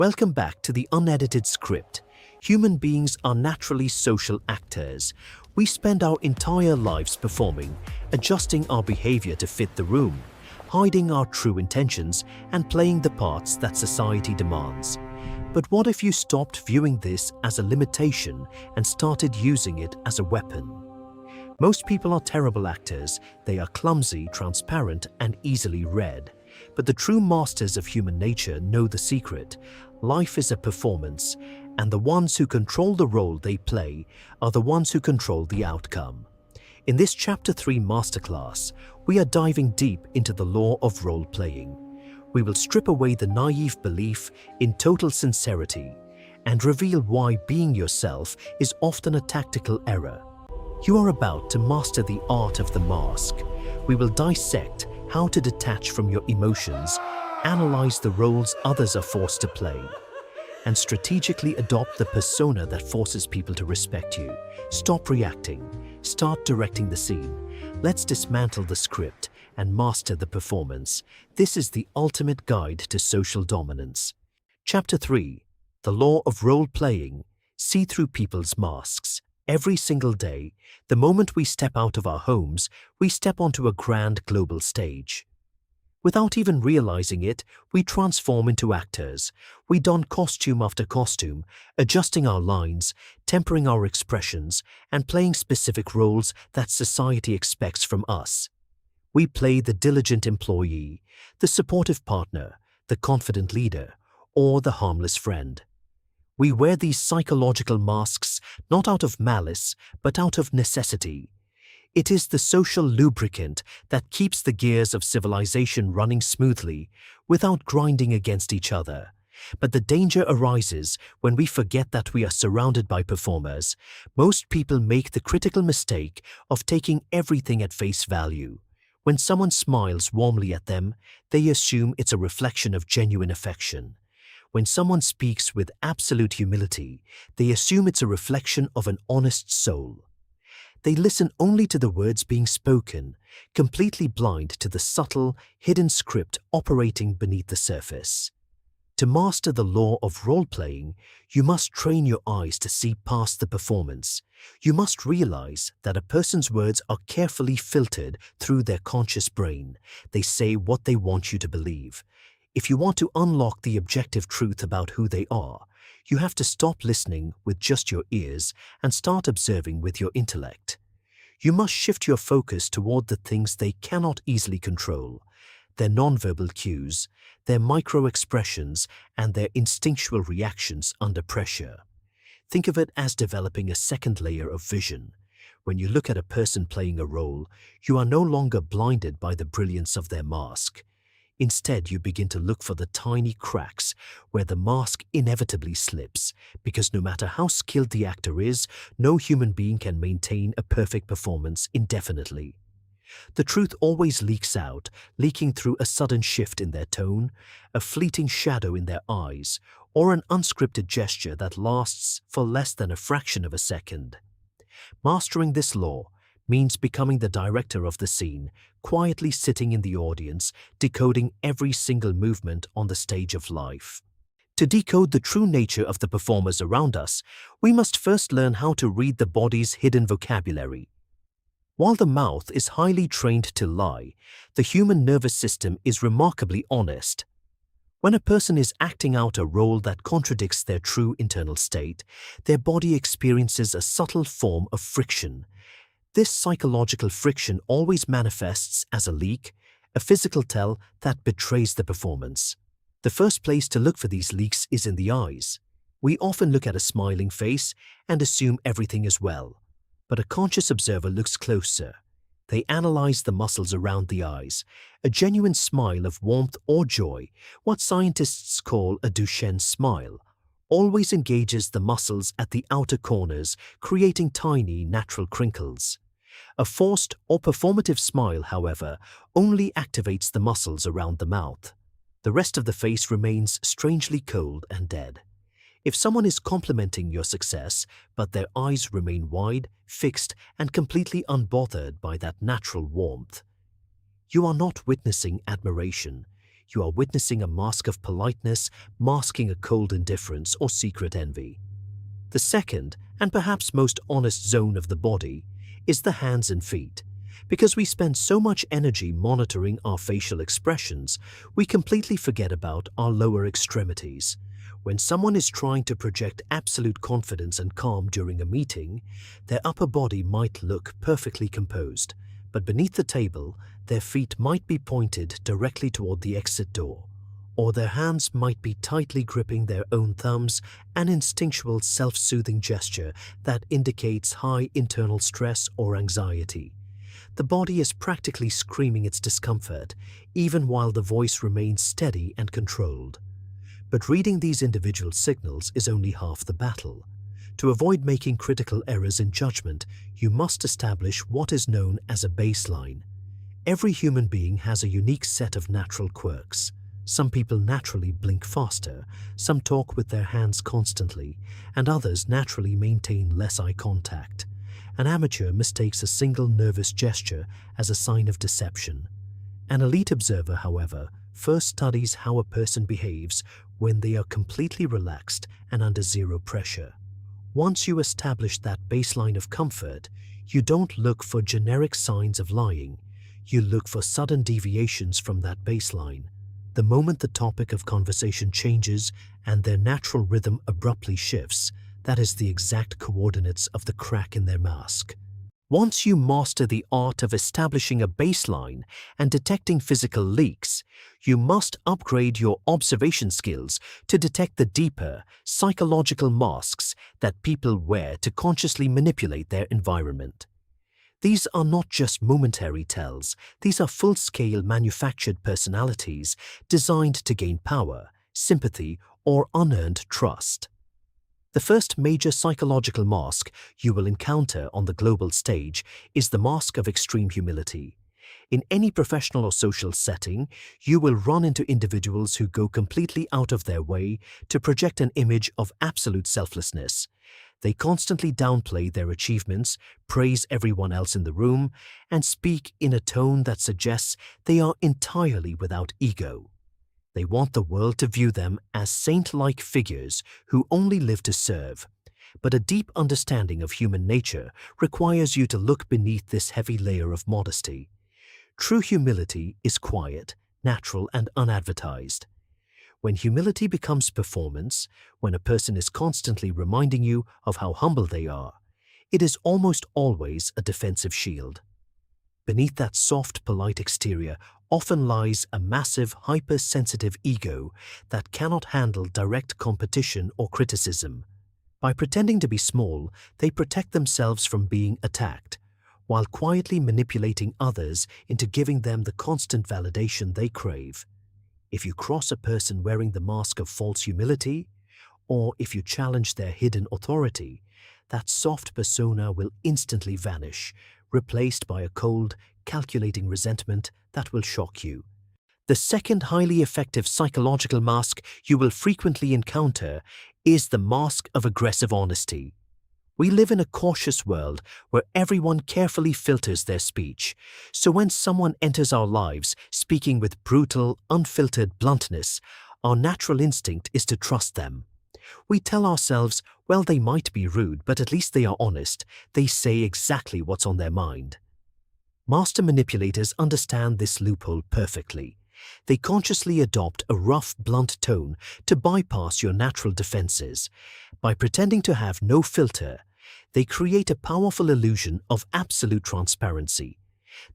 Welcome back to the Unedited Script. Human beings are naturally social actors. We spend our entire lives performing, adjusting our behavior to fit the room, hiding our true intentions, and playing the parts that society demands. But what if you stopped viewing this as a limitation and started using it as a weapon? Most people are terrible actors. They are clumsy, transparent, and easily read. But the true masters of human nature know the secret. Life is a performance, and the ones who control the role they play are the ones who control the outcome. In this Chapter 3 masterclass, we are diving deep into the law of role-playing. We will strip away the naive belief in total sincerity and reveal why being yourself is often a tactical error. You are about to master the art of the mask. We will dissect how to detach from your emotions, analyze the roles others are forced to play, and strategically adopt the persona that forces people to respect you. Stop reacting. Start directing the scene. Let's dismantle the script and master the performance. This is the ultimate guide to social dominance. Chapter 3. The Law of Role-Playing. See through people's masks. Every single day, the moment we step out of our homes, we step onto a grand global stage. Without even realizing it, we transform into actors. We don costume after costume, adjusting our lines, tempering our expressions, and playing specific roles that society expects from us. We play the diligent employee, the supportive partner, the confident leader, or the harmless friend. We wear these psychological masks not out of malice, but out of necessity. It is the social lubricant that keeps the gears of civilization running smoothly without grinding against each other. But the danger arises when we forget that we are surrounded by performers. Most people make the critical mistake of taking everything at face value. When someone smiles warmly at them, they assume it's a reflection of genuine affection. When someone speaks with absolute humility, they assume it's a reflection of an honest soul. They listen only to the words being spoken, completely blind to the subtle, hidden script operating beneath the surface. To master the law of role-playing, you must train your eyes to see past the performance. You must realize that a person's words are carefully filtered through their conscious brain. They say what they want you to believe. If you want to unlock the objective truth about who they are, you have to stop listening with just your ears and start observing with your intellect. You must shift your focus toward the things they cannot easily control, their nonverbal cues, their micro-expressions, and their instinctual reactions under pressure. Think of it as developing a second layer of vision. When you look at a person playing a role, you are no longer blinded by the brilliance of their mask. Instead, you begin to look for the tiny cracks where the mask inevitably slips, because no matter how skilled the actor is, no human being can maintain a perfect performance indefinitely. The truth always leaks out, leaking through a sudden shift in their tone, a fleeting shadow in their eyes, or an unscripted gesture that lasts for less than a fraction of a second. Mastering this law means becoming the director of the scene, quietly sitting in the audience, decoding every single movement on the stage of life. To decode the true nature of the performers around us, we must first learn how to read the body's hidden vocabulary. While the mouth is highly trained to lie, the human nervous system is remarkably honest. When a person is acting out a role that contradicts their true internal state, their body experiences a subtle form of friction. This psychological friction always manifests as a leak, a physical tell that betrays the performance. The first place to look for these leaks is in the eyes. We often look at a smiling face and assume everything is well. But a conscious observer looks closer. They analyze the muscles around the eyes. A genuine smile of warmth or joy, what scientists call a Duchenne smile, always engages the muscles at the outer corners, creating tiny, natural crinkles. A forced or performative smile, however, only activates the muscles around the mouth. The rest of the face remains strangely cold and dead. If someone is complimenting your success, but their eyes remain wide, fixed, and completely unbothered by that natural warmth, you are not witnessing admiration. You are witnessing a mask of politeness, masking a cold indifference or secret envy. The second, and perhaps most honest zone of the body, is the hands and feet. Because we spend so much energy monitoring our facial expressions, we completely forget about our lower extremities. When someone is trying to project absolute confidence and calm during a meeting, their upper body might look perfectly composed, but beneath the table, their feet might be pointed directly toward the exit door, or their hands might be tightly gripping their own thumbs, an instinctual self-soothing gesture that indicates high internal stress or anxiety. The body is practically screaming its discomfort, even while the voice remains steady and controlled. But reading these individual signals is only half the battle. To avoid making critical errors in judgment, you must establish what is known as a baseline. Every human being has a unique set of natural quirks. Some people naturally blink faster, some talk with their hands constantly, and others naturally maintain less eye contact. An amateur mistakes a single nervous gesture as a sign of deception. An elite observer, however, first studies how a person behaves when they are completely relaxed and under zero pressure. Once you establish that baseline of comfort, you don't look for generic signs of lying. You look for sudden deviations from that baseline. The moment the topic of conversation changes and their natural rhythm abruptly shifts, that is the exact coordinates of the crack in their mask. Once you master the art of establishing a baseline and detecting physical leaks, you must upgrade your observation skills to detect the deeper, psychological masks that people wear to consciously manipulate their environment. These are not just momentary tells, these are full-scale manufactured personalities designed to gain power, sympathy, or unearned trust. The first major psychological mask you will encounter on the global stage is the mask of extreme humility. In any professional or social setting, you will run into individuals who go completely out of their way to project an image of absolute selflessness. They constantly downplay their achievements, praise everyone else in the room, and speak in a tone that suggests they are entirely without ego. They want the world to view them as saint-like figures who only live to serve. But a deep understanding of human nature requires you to look beneath this heavy layer of modesty. True humility is quiet, natural, and unadvertised. When humility becomes performance, when a person is constantly reminding you of how humble they are, it is almost always a defensive shield. Beneath that soft, polite exterior often lies a massive, hypersensitive ego that cannot handle direct competition or criticism. By pretending to be small, they protect themselves from being attacked, while quietly manipulating others into giving them the constant validation they crave. If you cross a person wearing the mask of false humility, or if you challenge their hidden authority, that soft persona will instantly vanish, replaced by a cold, calculating resentment that will shock you. The second highly effective psychological mask you will frequently encounter is the mask of aggressive honesty. We live in a cautious world where everyone carefully filters their speech, so when someone enters our lives speaking with brutal, unfiltered bluntness, our natural instinct is to trust them. We tell ourselves, well, they might be rude, but at least they are honest. They say exactly what's on their mind. Master manipulators understand this loophole perfectly. They consciously adopt a rough, blunt tone to bypass your natural defenses. By pretending to have no filter, they create a powerful illusion of absolute transparency.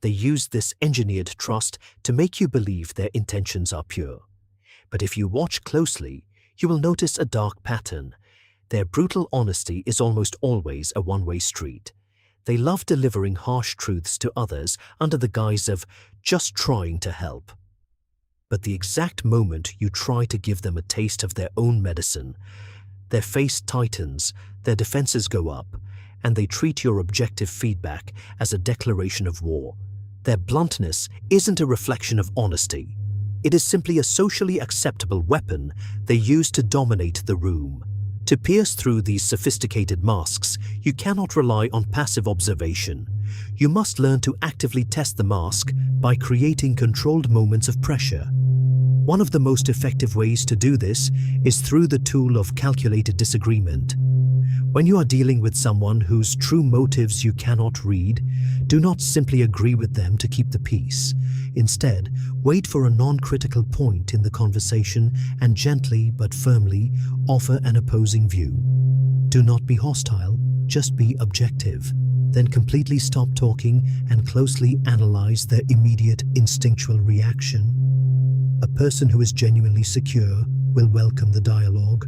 They use this engineered trust to make you believe their intentions are pure. But if you watch closely, you will notice a dark pattern. Their brutal honesty is almost always a one-way street. They love delivering harsh truths to others under the guise of just trying to help. But the exact moment you try to give them a taste of their own medicine, their face tightens, their defenses go up, and they treat your objective feedback as a declaration of war. Their bluntness isn't a reflection of honesty. It is simply a socially acceptable weapon they use to dominate the room. To pierce through these sophisticated masks, you cannot rely on passive observation. You must learn to actively test the mask by creating controlled moments of pressure. One of the most effective ways to do this is through the tool of calculated disagreement. When you are dealing with someone whose true motives you cannot read, do not simply agree with them to keep the peace. Instead, wait for a non-critical point in the conversation and gently but firmly offer an opposing view. Do not be hostile, just be objective. Then completely stop talking and closely analyze their immediate instinctual reaction. A person who is genuinely secure will welcome the dialogue,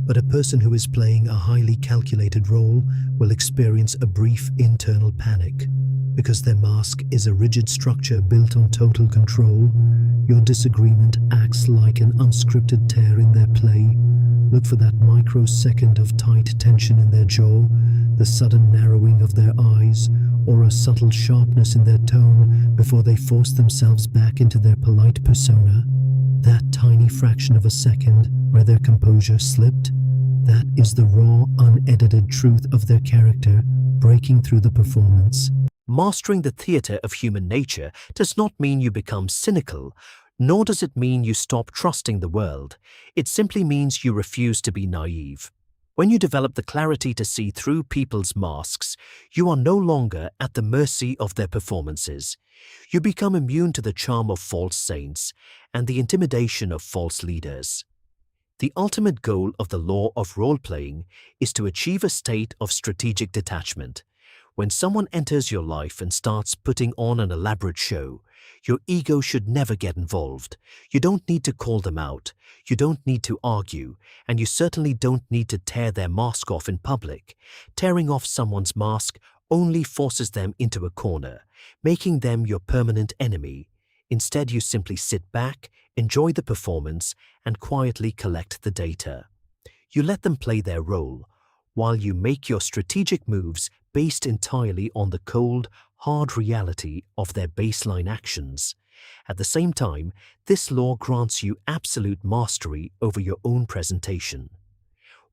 but a person who is playing a highly calculated role will experience a brief internal panic. Because their mask is a rigid structure built on total control, your disagreement acts like an unscripted tear in their play. Look for that microsecond of tight tension in their jaw, the sudden narrowing of their eyes, or a subtle sharpness in their tone before they force themselves back into their polite persona. That tiny fraction of a second where their composure slipped, that is the raw, unedited truth of their character breaking through the performance. Mastering the theater of human nature does not mean you become cynical, nor does it mean you stop trusting the world. It simply means you refuse to be naive. When you develop the clarity to see through people's masks, you are no longer at the mercy of their performances. You become immune to the charm of false saints and the intimidation of false leaders. The ultimate goal of the law of role-playing is to achieve a state of strategic detachment. When someone enters your life and starts putting on an elaborate show, your ego should never get involved. You don't need to call them out, you don't need to argue, and you certainly don't need to tear their mask off in public. Tearing off someone's mask only forces them into a corner, making them your permanent enemy. Instead, you simply sit back, enjoy the performance, and quietly collect the data. You let them play their role, while you make your strategic moves based entirely on the cold, hard reality of their baseline actions. At the same time, this law grants you absolute mastery over your own presentation.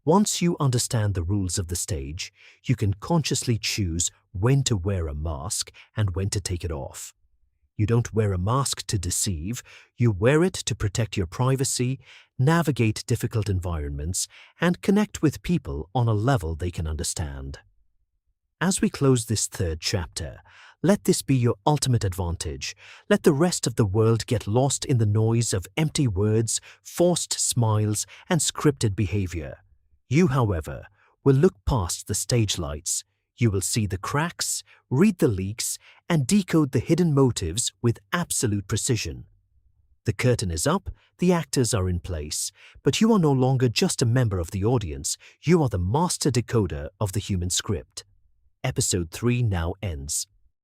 Once you understand the rules of the stage, you can consciously choose when to wear a mask and when to take it off. You don't wear a mask to deceive, you wear it to protect your privacy, navigate difficult environments, and connect with people on a level they can understand. As we close this third chapter, let this be your ultimate advantage. Let the rest of the world get lost in the noise of empty words, forced smiles, and scripted behavior. You, however, will look past the stage lights. You will see the cracks, read the leaks, and decode the hidden motives with absolute precision. The curtain is up, the actors are in place, but you are no longer just a member of the audience, you are the master decoder of the human script. Episode 3 now ends.